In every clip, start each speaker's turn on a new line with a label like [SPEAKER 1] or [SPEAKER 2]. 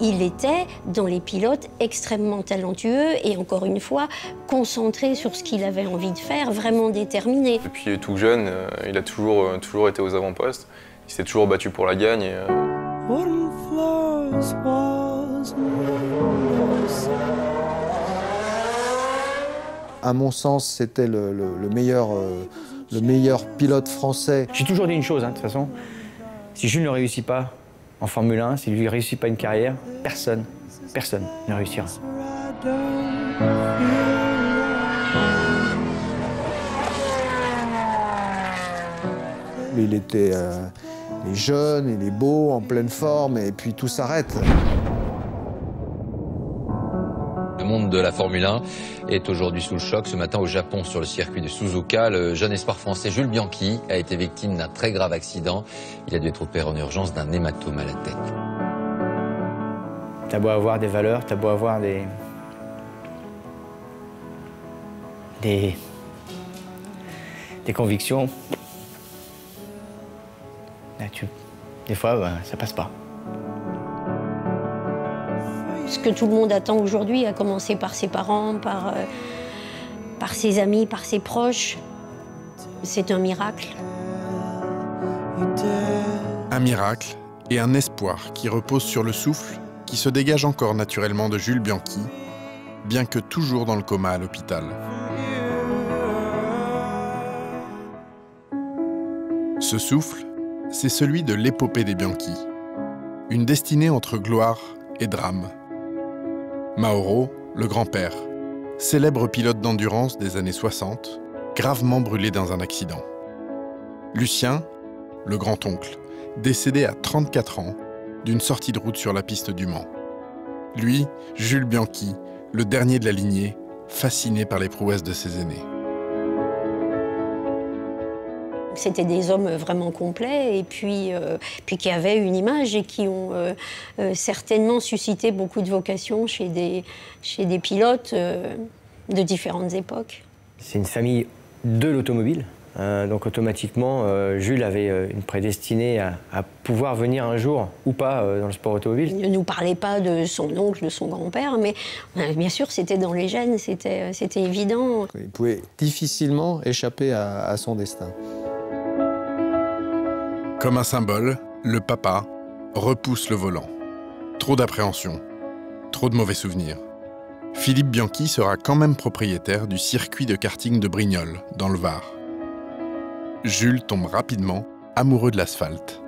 [SPEAKER 1] Il était, dans les pilotes, extrêmement talentueux et, encore une fois, concentré sur ce qu'il avait envie de faire, vraiment déterminé.
[SPEAKER 2] Depuis tout jeune, il a toujours été aux avant-postes. Il s'est toujours battu pour la gagne.
[SPEAKER 3] À mon sens, c'était le meilleur pilote français.
[SPEAKER 4] J'ai toujours dit une chose, de toute façon, si Jules ne réussit pas en Formule 1, s'il ne réussit pas une carrière, personne ne réussira.
[SPEAKER 3] Il était jeune, il est beau, en pleine forme, et puis tout s'arrête.
[SPEAKER 5] Le monde de la Formule 1 est aujourd'hui sous le choc. Ce matin au Japon, sur le circuit de Suzuka, le jeune espoir français Jules Bianchi a été victime d'un très grave accident. Il a dû être opéré en urgence d'un hématome à la tête.
[SPEAKER 4] T'as beau avoir des valeurs, t'as beau avoir des convictions, des fois, ça passe pas.
[SPEAKER 1] Ce que tout le monde attend aujourd'hui, à commencer par ses parents, par ses amis, par ses proches, c'est un miracle.
[SPEAKER 6] Un miracle et un espoir qui repose sur le souffle qui se dégage encore naturellement de Jules Bianchi, bien que toujours dans le coma à l'hôpital. Ce souffle, c'est celui de l'épopée des Bianchi, une destinée entre gloire et drame. Mauro, le grand-père, célèbre pilote d'endurance des années 60, gravement brûlé dans un accident. Lucien, le grand-oncle, décédé à 34 ans d'une sortie de route sur la piste du Mans. Lui, Jules Bianchi, le dernier de la lignée, fasciné par les prouesses de ses aînés.
[SPEAKER 1] C'était des hommes vraiment complets et puis qui avaient une image et qui ont certainement suscité beaucoup de vocations chez des pilotes de différentes époques.
[SPEAKER 4] C'est une famille de l'automobile, donc automatiquement Jules avait une prédestinée à pouvoir venir un jour ou pas dans le sport automobile.
[SPEAKER 1] Il ne nous parlait pas de son oncle, de son grand-père, mais bien sûr c'était dans les gènes, c'était évident.
[SPEAKER 3] Il pouvait difficilement échapper à son destin.
[SPEAKER 6] Comme un symbole, le papa repousse le volant. Trop d'appréhension, trop de mauvais souvenirs. Philippe Bianchi sera quand même propriétaire du circuit de karting de Brignoles, dans le Var. Jules tombe rapidement amoureux de l'asphalte.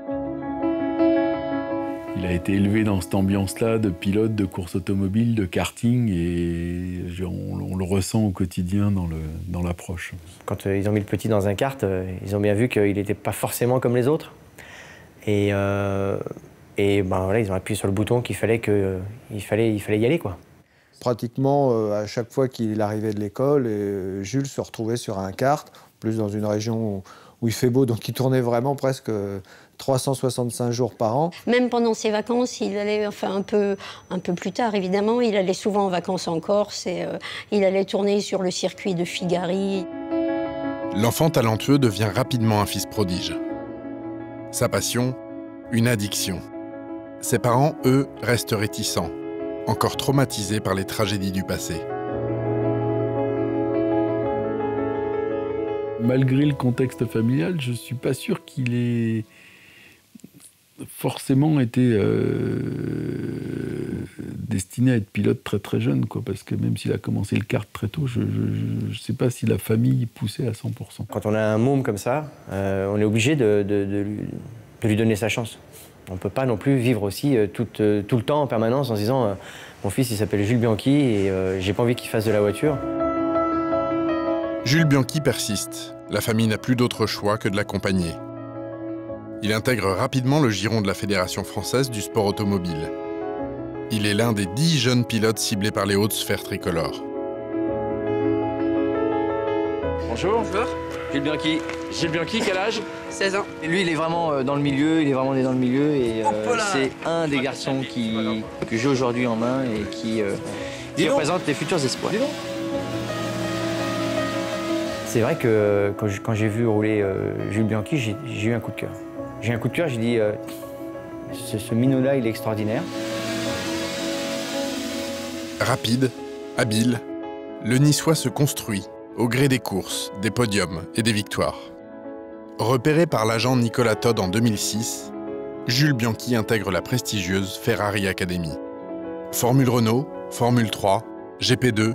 [SPEAKER 7] Il a été élevé dans cette ambiance-là de pilote, de course automobile, de karting, et on le ressent au quotidien dans l'approche.
[SPEAKER 4] Quand ils ont mis le petit dans un kart, ils ont bien vu qu'il n'était pas forcément comme les autres. Et voilà, ils ont appuyé sur le bouton qu'il fallait y aller, quoi.
[SPEAKER 3] Pratiquement, à chaque fois qu'il arrivait de l'école, Jules se retrouvait sur un kart, plus dans une région où il fait beau, donc il tournait vraiment presque 365 jours par an.
[SPEAKER 1] Même pendant ses vacances, il allait, enfin un peu plus tard évidemment, il allait souvent en vacances en Corse et il allait tourner sur le circuit de Figari.
[SPEAKER 6] L'enfant talentueux devient rapidement un fils prodige. Sa passion, une addiction. Ses parents, eux, restent réticents, encore traumatisés par les tragédies du passé.
[SPEAKER 7] Malgré le contexte familial, je ne suis pas sûr qu'il ait forcément été destiné à être pilote très très jeune, quoi, parce que même s'il a commencé le kart très tôt, je ne sais pas si la famille poussait à 100%.
[SPEAKER 4] Quand on a un môme comme ça, on est obligé de lui donner sa chance. On ne peut pas non plus vivre aussi tout le temps en permanence en se disant mon fils il s'appelle Jules Bianchi et j'ai pas envie qu'il fasse de la voiture.
[SPEAKER 6] Jules Bianchi persiste. La famille n'a plus d'autre choix que de l'accompagner. Il intègre rapidement le giron de la Fédération française du sport automobile. Il est l'un des 10 jeunes pilotes ciblés par les hautes sphères tricolores.
[SPEAKER 4] Bonjour. Bonjour. Jules Bianchi. Jules Bianchi, quel âge?
[SPEAKER 8] 16 ans.
[SPEAKER 4] Et lui, il est vraiment dans le milieu, il est vraiment né dans le milieu et c'est un des garçons que j'ai aujourd'hui en main et qui représente les futurs espoirs. C'est vrai que quand j'ai vu rouler Jules Bianchi, j'ai eu un coup de cœur. J'ai eu un coup de cœur, j'ai dit ce minot-là, il est extraordinaire.
[SPEAKER 6] Rapide, habile, le Niçois se construit au gré des courses, des podiums et des victoires. Repéré par l'agent Nicolas Todd en 2006, Jules Bianchi intègre la prestigieuse Ferrari Academy. Formule Renault, Formule 3, GP2,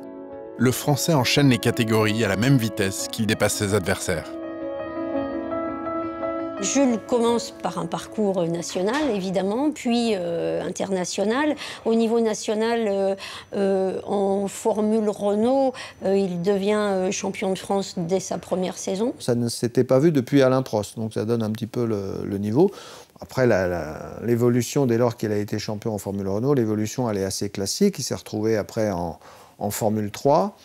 [SPEAKER 6] le Français enchaîne les catégories à la même vitesse qu'il dépasse ses adversaires.
[SPEAKER 1] Jules commence par un parcours national, évidemment, puis international. Au niveau national, en Formule Renault, il devient champion de France dès sa première saison.
[SPEAKER 3] Ça ne s'était pas vu depuis Alain Prost, donc ça donne un petit peu le niveau. Après, l'évolution, dès lors qu'il a été champion en Formule Renault, l'évolution, elle est assez classique. Il s'est retrouvé après en Formule 3.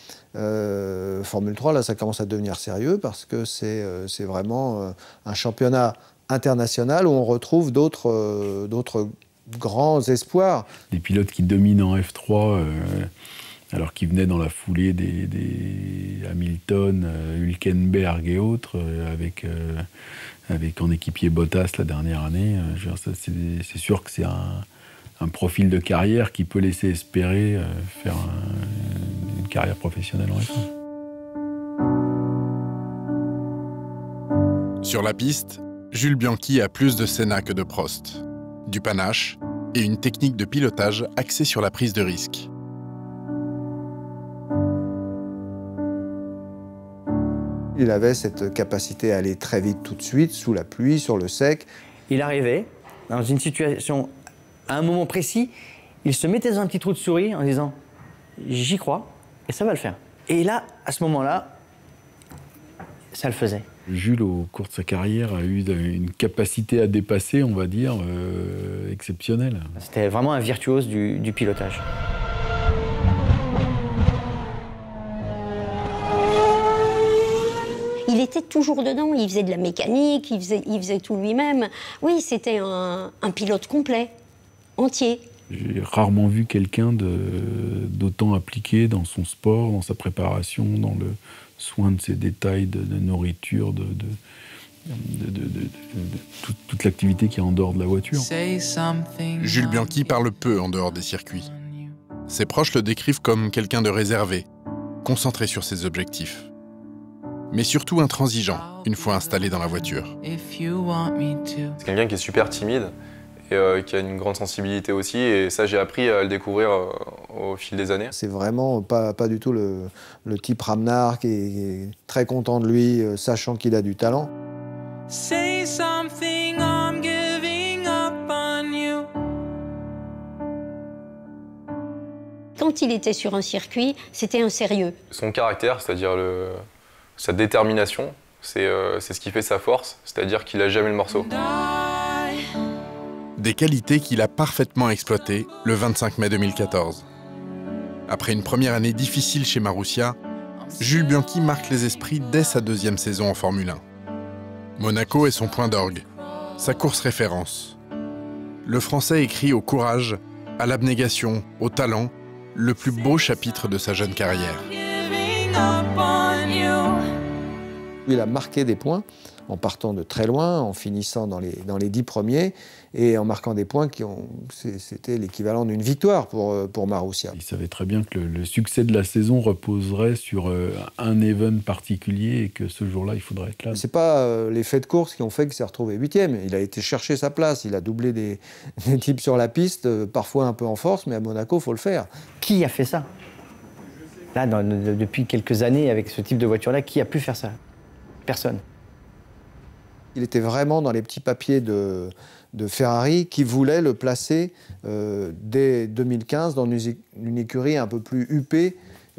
[SPEAKER 3] Formule 3, là, ça commence à devenir sérieux parce que c'est vraiment un championnat international où on retrouve d'autres grands espoirs.
[SPEAKER 7] Des pilotes qui dominent en F3, alors qu'ils venaient dans la foulée des Hamilton, Hülkenberg et autres, avec en équipier Bottas la dernière année. C'est sûr que c'est un profil de carrière qui peut laisser espérer faire une carrière professionnelle en F1.
[SPEAKER 6] Sur la piste, Jules Bianchi a plus de Senna que de Prost, du panache et une technique de pilotage axée sur la prise de risque.
[SPEAKER 3] Il avait cette capacité à aller très vite tout de suite, sous la pluie, sur le sec.
[SPEAKER 4] Il arrivait dans une situation, à un moment précis, il se mettait dans un petit trou de souris en disant « j'y crois et ça va le faire ». Et là, à ce moment-là, ça le faisait.
[SPEAKER 7] Jules, au cours de sa carrière, a eu une capacité à dépasser, on va dire, exceptionnelle.
[SPEAKER 4] C'était vraiment un virtuose du pilotage.
[SPEAKER 1] Il était toujours dedans, il faisait de la mécanique, il faisait tout lui-même. Oui, c'était un pilote complet, entier.
[SPEAKER 7] J'ai rarement vu quelqu'un d'autant appliqué dans son sport, dans sa préparation, dans le soin de ses détails de nourriture, toute l'activité qui est en dehors de la voiture.
[SPEAKER 6] Jules Bianchi parle peu en dehors des circuits. Ses proches le décrivent comme quelqu'un de réservé, concentré sur ses objectifs. Mais surtout intransigeant, une fois installé dans la voiture.
[SPEAKER 2] C'est quelqu'un qui est super timide et qui a une grande sensibilité aussi, et ça j'ai appris à le découvrir au fil des années.
[SPEAKER 3] C'est vraiment pas du tout le type ramenard qui est très content de lui, sachant qu'il a du talent.
[SPEAKER 1] Quand il était sur un circuit, c'était un sérieux.
[SPEAKER 2] Son caractère, c'est-à-dire sa détermination, c'est ce qui fait sa force, c'est-à-dire qu'il n'a jamais le morceau.
[SPEAKER 6] Des qualités qu'il a parfaitement exploitées le 25 mai 2014. Après une première année difficile chez Marussia, Jules Bianchi marque les esprits dès sa deuxième saison en Formule 1. Monaco est son point d'orgue, sa course référence. Le Français écrit au courage, à l'abnégation, au talent, le plus beau chapitre de sa jeune carrière.
[SPEAKER 3] Il a marqué des points en partant de très loin, en finissant dans les 10 premiers et en marquant des points c'était l'équivalent d'une victoire pour Marussia.
[SPEAKER 7] Il savait très bien que le succès de la saison reposerait sur un event particulier et que ce jour-là, il faudrait être là.
[SPEAKER 3] C'est pas les faits de course qui ont fait qu'il s'est retrouvé 8e. Il a été chercher sa place, il a doublé des types sur la piste, parfois un peu en force, mais à Monaco, il faut le faire.
[SPEAKER 4] Qui a fait ça? Là, depuis quelques années, avec ce type de voiture-là, qui a pu faire ça? Personne.
[SPEAKER 3] Il était vraiment dans les petits papiers de Ferrari qui voulait le placer dès 2015 dans une écurie un peu plus huppée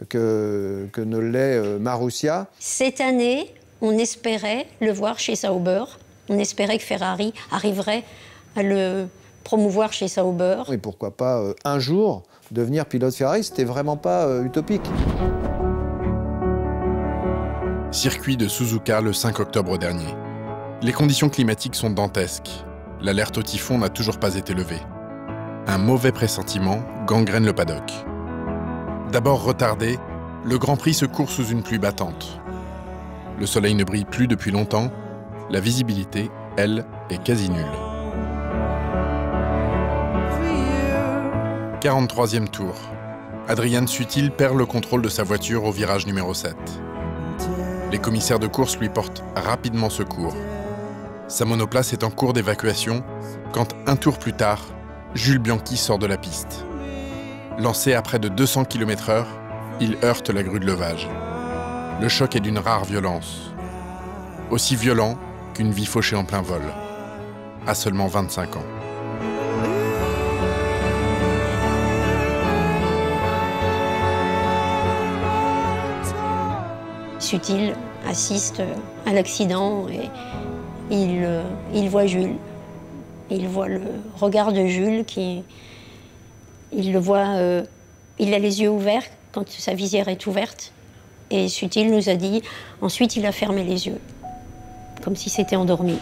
[SPEAKER 3] que ne l'est Marussia.
[SPEAKER 1] Cette année, on espérait le voir chez Sauber. On espérait que Ferrari arriverait à le promouvoir chez Sauber.
[SPEAKER 3] Et pourquoi pas un jour devenir pilote Ferrari, c'était vraiment pas utopique.
[SPEAKER 6] Circuit de Suzuka le 5 octobre dernier. Les conditions climatiques sont dantesques. L'alerte au typhon n'a toujours pas été levée. Un mauvais pressentiment gangrène le paddock. D'abord retardé, le Grand Prix se court sous une pluie battante. Le soleil ne brille plus depuis longtemps. La visibilité, elle, est quasi nulle. 43e tour. Adrian Sutil perd le contrôle de sa voiture au virage numéro 7. Les commissaires de course lui portent rapidement secours. Sa monoplace est en cours d'évacuation quand, un tour plus tard, Jules Bianchi sort de la piste. Lancé à près de 200 km/h, il heurte la grue de levage. Le choc est d'une rare violence. Aussi violent qu'une vie fauchée en plein vol, à seulement 25 ans.
[SPEAKER 1] Sutil assiste à l'accident et il voit Jules. Il voit le regard de Jules il le voit, il a les yeux ouverts quand sa visière est ouverte. Et Sutil nous a dit, ensuite il a fermé les yeux, comme si c'était endormi.